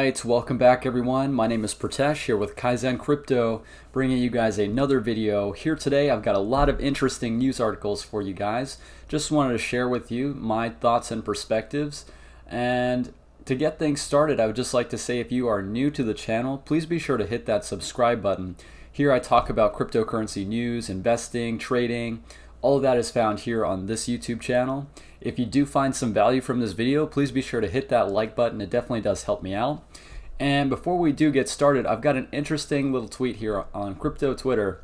Alright, welcome back everyone. My name is Pratesh here with Kaizen Crypto, bringing you guys another video. Here today I've got a lot of interesting news articles for you guys. Just wanted to share with you my thoughts and perspectives. And to get things started, I would just like to say if you are new to the channel, please be sure to hit that subscribe button. Here I talk about cryptocurrency news, investing, trading. All of that is found here on this YouTube channel. If you do find some value from this video, please be sure to hit that like button. It definitely does help me out. And before we do get started, I've got an interesting little tweet here on crypto Twitter.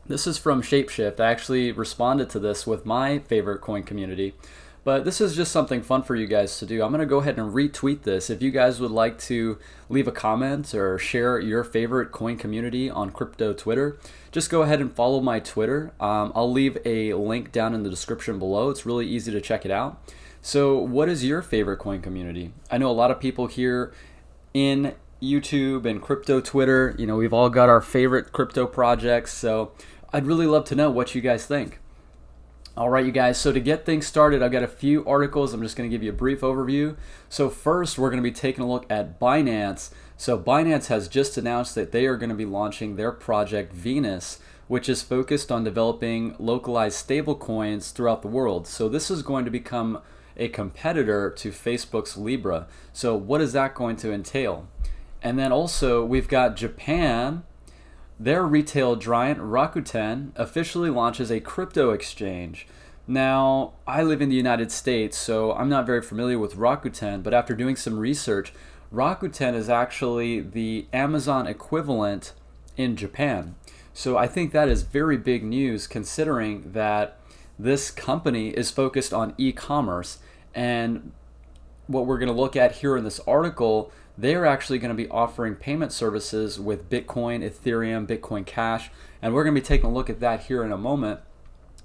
This is from Shapeshift. I actually responded to this with my favorite coin community. But this is just something fun for you guys to do. I'm going to go ahead and retweet this. If you guys would like to leave a comment or share your favorite coin community on crypto Twitter, just go ahead and follow my Twitter. I'll leave a link down in the description below. It's really easy to check it out. So what is your favorite coin community? I know a lot of people here in YouTube and crypto Twitter, we've all got our favorite crypto projects. So I'd really love to know what you guys think. All right, you guys, so to get things started, I've got a few articles. I'm just going to give you a brief overview. So first, we're going to be taking a look at Binance. So Binance has just announced that they are going to be launching their project Venus, which is focused on developing localized stablecoins throughout the world. So this is going to become a competitor to Facebook's Libra. So what is that going to entail? And then also, we've got Japan. Their retail giant Rakuten officially launches a crypto exchange. Now, I live in the United States, so I'm not very familiar with Rakuten, but after doing some research, Rakuten is actually the Amazon equivalent in Japan. So I think that is very big news considering that this company is focused on e-commerce, and what we're going to look at here in this article, they're actually going to be offering payment services with Bitcoin, Ethereum, Bitcoin Cash, and we're going to be taking a look at that here in a moment.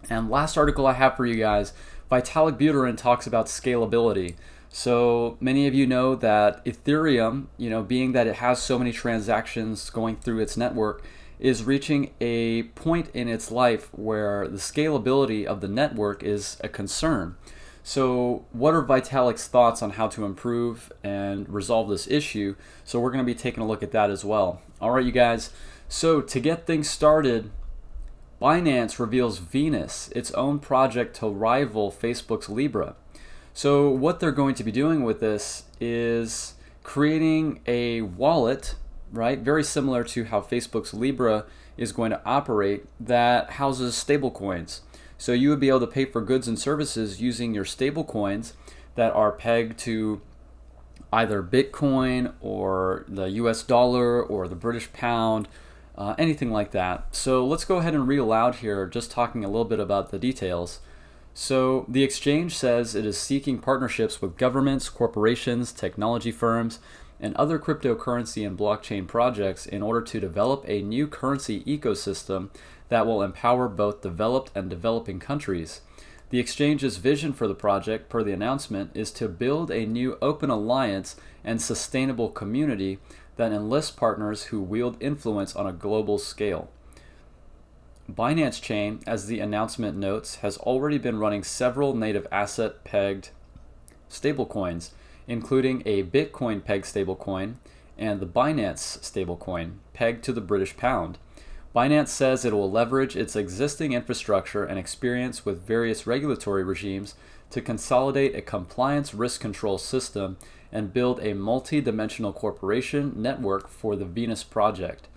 And last article I have for you guys, Vitalik talks about scalability. So many of you know that Ethereum, being that it has so many transactions going through its network, is reaching a point in its life where the scalability of the network is a concern. So what are Vitalik's thoughts on how to improve and resolve this issue? So we're going to be taking a look at that as well. All right, you guys. So to get things started, Binance reveals Venus, its own project to rival Facebook's Libra. So what they're going to be doing with this is creating a wallet, right? Very similar to how Facebook's Libra is going to operate, that houses stablecoins. So you would be able to pay for goods and services using your stable coins that are pegged to either Bitcoin or the US dollar or the British pound, anything like that. So let's go ahead and read aloud here, just talking a little bit about the details. So the exchange says it is seeking partnerships with governments, corporations, technology firms, and other cryptocurrency and blockchain projects in order to develop a new currency ecosystem that will empower both developed and developing countries. The exchange's vision for the project, per the announcement, is to build a new open alliance and sustainable community that enlists partners who wield influence on a global scale. Binance Chain, as the announcement notes, has already been running several native asset-pegged stablecoins, including a Bitcoin-pegged stablecoin and the Binance stablecoin, pegged to the British pound. Binance says it will leverage its existing infrastructure and experience with various regulatory regimes to consolidate a compliance risk control system and build a multi-dimensional corporation network for the Venus project.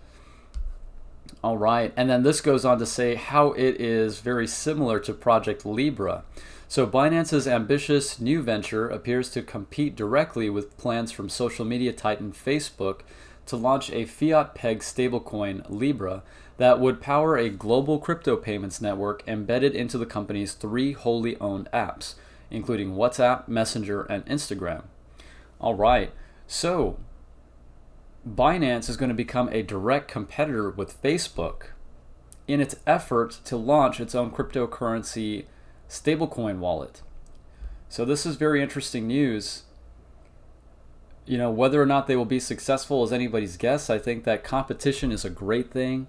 All right, and then this goes on to say how it is very similar to Project Libra. So Binance's ambitious new venture appears to compete directly with plans from social media titan Facebook to launch a fiat-pegged stablecoin, Libra, that would power a global crypto payments network embedded into the company's 3 wholly owned apps, including WhatsApp, Messenger, and Instagram. All right, so Binance is going to become a direct competitor with Facebook in its effort to launch its own cryptocurrency stablecoin wallet. So this is very interesting news. Whether or not they will be successful is anybody's guess. I think that competition is a great thing.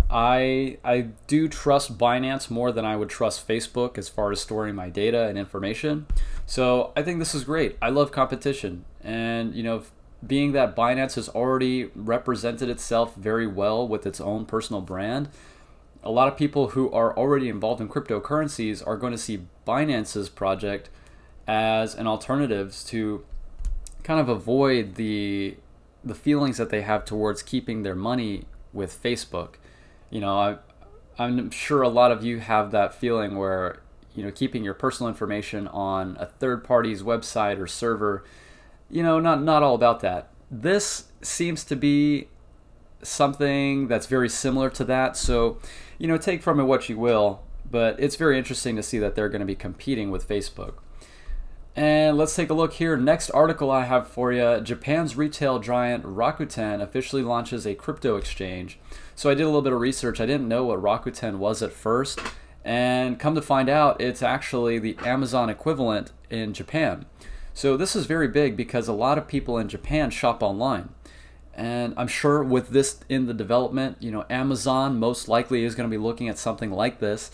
I do trust Binance more than I would trust Facebook as far as storing my data and information. So I think this is great. I love competition. And, being that Binance has already represented itself very well with its own personal brand, a lot of people who are already involved in cryptocurrencies are going to see Binance's project as an alternative to kind of avoid the feelings that they have towards keeping their money with Facebook. I'm sure a lot of you have that feeling where, keeping your personal information on a third party's website or server, not all about that. This seems to be something that's very similar to that. So, take from it what you will, but it's very interesting to see that they're going to be competing with Facebook. And let's take a look here. Next article I have for you, Japan's retail giant Rakuten officially launches a crypto exchange. So I did a little bit of research. I didn't know what Rakuten was at first, and come to find out, it's actually the Amazon equivalent in Japan. So this is very big because a lot of people in Japan shop online. And I'm sure with this in the development, Amazon most likely is going to be looking at something like this.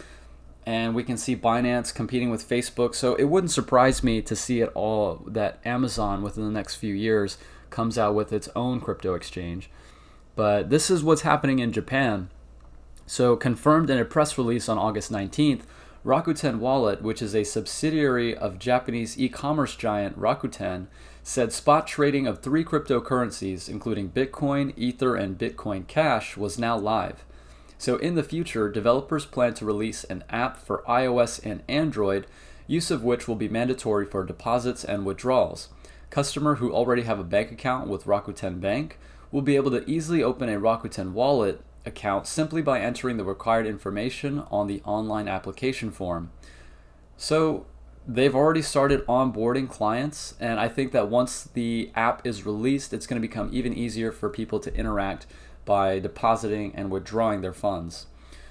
And we can see Binance competing with Facebook. So it wouldn't surprise me to see it all that Amazon within the next few years comes out with its own crypto exchange. But this is what's happening in Japan. So confirmed in a press release on August 19th, Rakuten Wallet, which is a subsidiary of Japanese e-commerce giant Rakuten, said spot trading of 3 cryptocurrencies, including Bitcoin, Ether, and Bitcoin Cash, was now live. So in the future, developers plan to release an app for iOS and Android, use of which will be mandatory for deposits and withdrawals. Customers who already have a bank account with Rakuten Bank will be able to easily open a Rakuten Wallet account simply by entering the required information on the online application form. So they've already started onboarding clients, and I think that once the app is released, it's going to become even easier for people to interact by depositing and withdrawing their funds.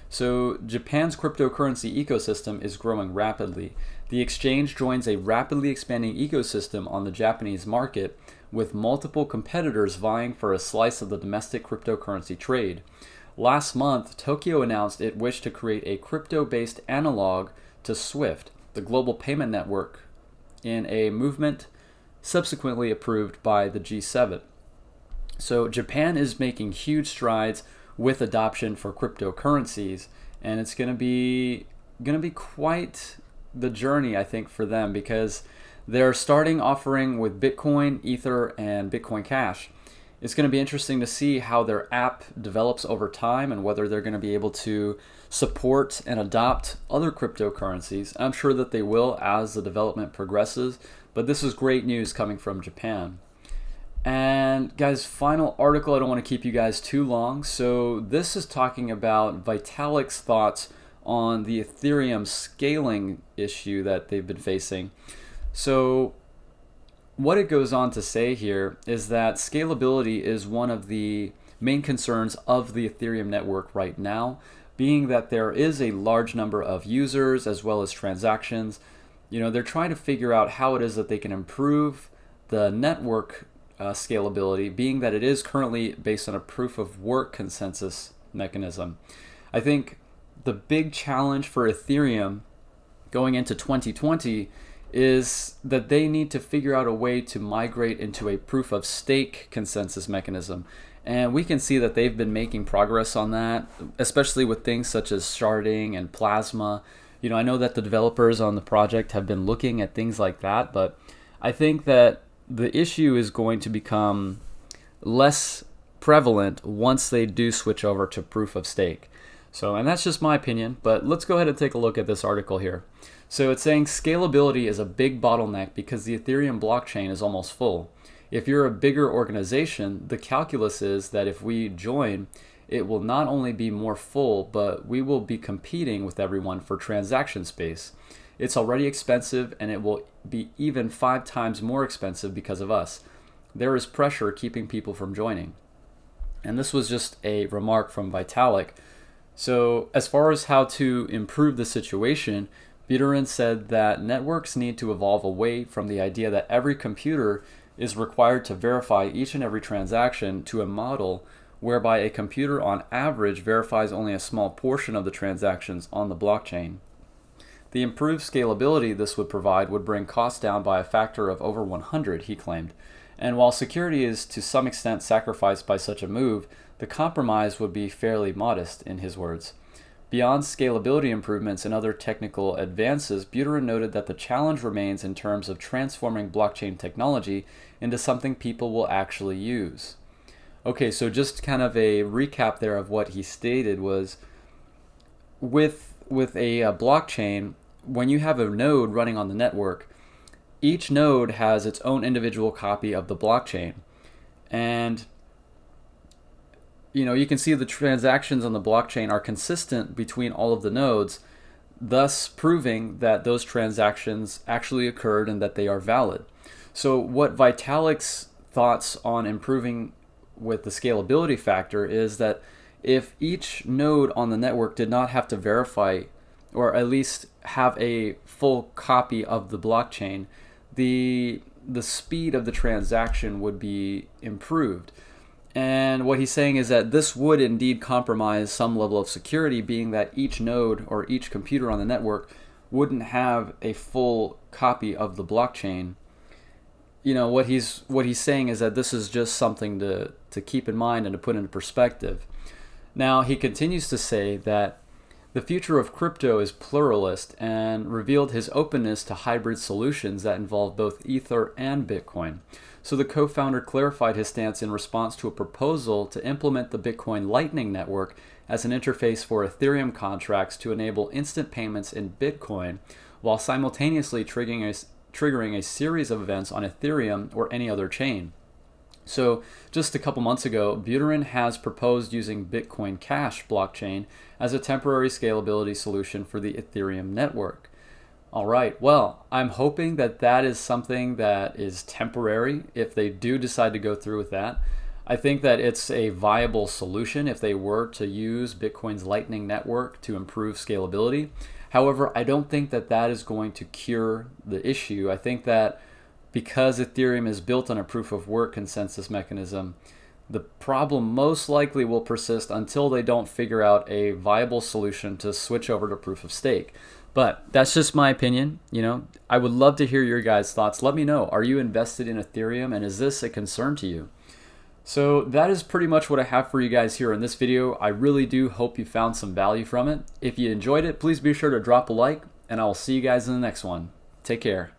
So Japan's cryptocurrency ecosystem is growing rapidly. The exchange joins a rapidly expanding ecosystem on the Japanese market, with multiple competitors vying for a slice of the domestic cryptocurrency trade. Last month, Tokyo announced it wished to create a crypto-based analog to SWIFT, the global payment network, in a movement subsequently approved by the G7. So Japan is making huge strides with adoption for cryptocurrencies, and it's going to be quite the journey, I think, for them, because they're starting offering with Bitcoin, Ether, and Bitcoin Cash. It's going to be interesting to see how their app develops over time and whether they're going to be able to support and adopt other cryptocurrencies. I'm sure that they will as the development progresses, but this is great news coming from Japan. And guys, final article, I don't want to keep you guys too long. So this is talking about Vitalik's thoughts on the Ethereum scaling issue that they've been facing. So what it goes on to say here is that scalability is one of the main concerns of the Ethereum network right now, being that there is a large number of users as well as transactions. They're trying to figure out how it is that they can improve the network scalability, being that it is currently based on a proof of work consensus mechanism. I think the big challenge for Ethereum going into 2020 is that they need to figure out a way to migrate into a proof of stake consensus mechanism. And we can see that they've been making progress on that, especially with things such as sharding and plasma. I know that the developers on the project have been looking at things like that, but I think that the issue is going to become less prevalent once they do switch over to proof of stake. So, and that's just my opinion, but let's go ahead and take a look at this article here. So it's saying scalability is a big bottleneck because the Ethereum blockchain is almost full. If you're a bigger organization, the calculus is that if we join, it will not only be more full, but we will be competing with everyone for transaction space. It's already expensive, and it will be even 5 times more expensive because of us. There is pressure keeping people from joining. And this was just a remark from Vitalik. So as far as how to improve the situation, Buterin said that networks need to evolve away from the idea that every computer is required to verify each and every transaction to a model whereby a computer on average verifies only a small portion of the transactions on the blockchain. The improved scalability this would provide would bring costs down by a factor of over 100, he claimed. And while security is to some extent sacrificed by such a move, the compromise would be fairly modest, in his words. Beyond scalability improvements and other technical advances, Buterin noted that the challenge remains in terms of transforming blockchain technology into something people will actually use. Okay, so just kind of a recap there of what he stated was, with a blockchain, when you have a node running on the network, each node has its own individual copy of the blockchain. And you can see the transactions on the blockchain are consistent between all of the nodes, thus proving that those transactions actually occurred and that they are valid. So what Vitalik's thoughts on improving with the scalability factor is that if each node on the network did not have to verify, or at least have a full copy of the blockchain, the speed of the transaction would be improved. And what he's saying is that this would indeed compromise some level of security, being that each node or each computer on the network wouldn't have a full copy of the blockchain. What he's saying is that this is just something to keep in mind and to put into perspective. Now, he continues to say that the future of crypto is pluralist, and revealed his openness to hybrid solutions that involve both Ether and Bitcoin. So the co-founder clarified his stance in response to a proposal to implement the Bitcoin Lightning Network as an interface for Ethereum contracts to enable instant payments in Bitcoin, while simultaneously triggering a series of events on Ethereum or any other chain. So just a couple months ago, Buterin has proposed using Bitcoin Cash blockchain as a temporary scalability solution for the Ethereum network. All right, well, I'm hoping that that is something that is temporary if they do decide to go through with that. I think that it's a viable solution if they were to use Bitcoin's Lightning Network to improve scalability. However, I don't think that that is going to cure the issue. I think that because Ethereum is built on a proof of work consensus mechanism, the problem most likely will persist until they don't figure out a viable solution to switch over to proof of stake. But that's just my opinion. I would love to hear your guys' thoughts. Let me know. Are you invested in Ethereum, and is this a concern to you? So that is pretty much what I have for you guys here in this video. I really do hope you found some value from it. If you enjoyed it, please be sure to drop a like, and I will see you guys in the next one. Take care.